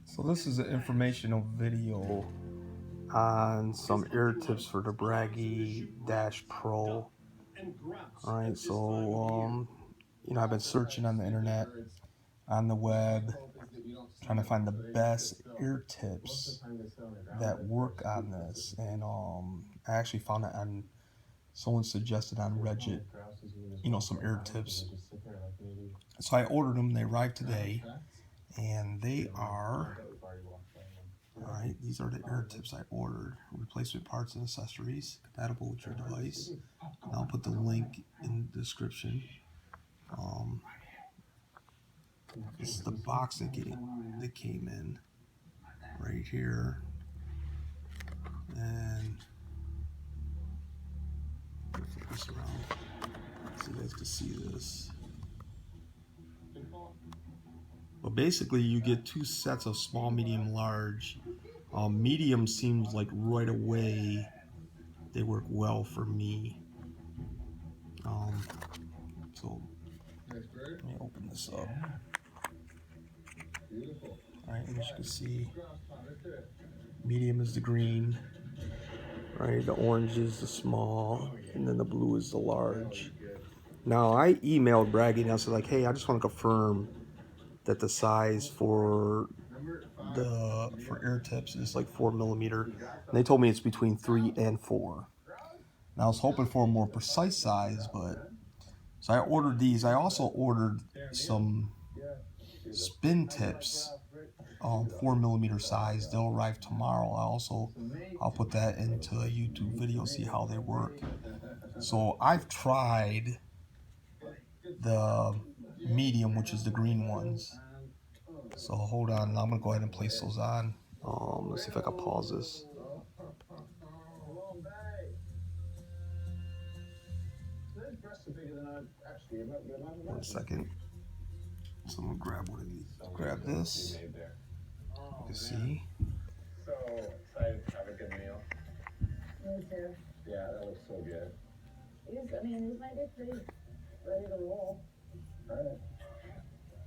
So this is an informational video on some ear tips for the Bragi Dash Pro. Alright, so I've been searching on the internet, on the web, trying to find the best ear tips that work on this, and I actually found it on someone suggested on Reddit, some ear tips. So I ordered them. They arrived today, and they are, alright, these are the ear tips I ordered. Replacement parts and accessories compatible with your device. And I'll put the link in the description. This is the box that came in right here, and flip this around so you guys can see this. But basically, you get two sets of small, medium, large. Medium seems like right away they work well for me. So let me open this up. Alright, and as you can see, medium is the green, right? The orange is the small, and then the blue is the large. Now I emailed Bragi and I said, like, hey, I just want to confirm that the size for ear tips is like 4mm. And they told me it's between 3 and 4. Now I was hoping for a more precise size, but so I ordered these. I also ordered some spin tips, 4mm size. They'll arrive tomorrow. I'll put that into a YouTube video, see how they work. So I've tried the medium, which is the green ones. So hold on, I'm gonna go ahead and place those on. Let's see if I can pause this. One second. So I'm gonna grab one of these. Grab this. You can see. So excited to have a good meal. Me too. Yeah, that looks so good. These might be pretty ready to roll. Alright.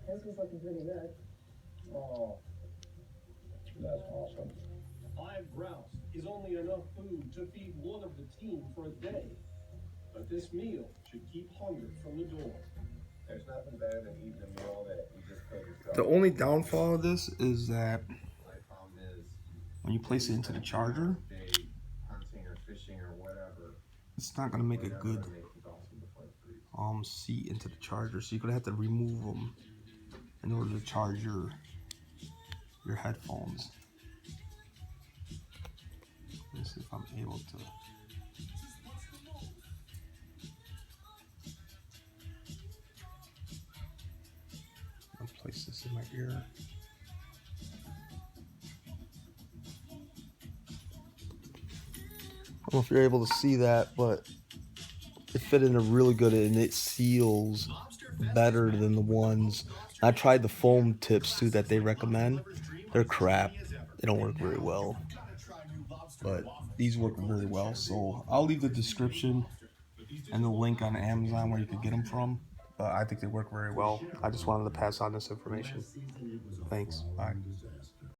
This was looking pretty good. Oh, that's awesome. 5 grouse is only enough food to feed one of the team for a day. But this meal should keep hunger from the door. There's nothing better than eating a meal that you just cook yourself. The only downfall of this is that when you place it into the charger, Hunting or fishing or whatever, it's not going to make a good seat into the charger. So you're going to have to remove them in order to charge your headphones. Let's see if I'm able to. I'll place this in my ear. I don't know if you're able to see that, but it fit in a really good, and it seals better than the ones. I tried the foam tips too that they recommend. They're crap. They don't work very well. But these work really well. So I'll leave the description and the link on Amazon where you can get them from. But I think they work very well. I just wanted to pass on this information. Thanks. Bye.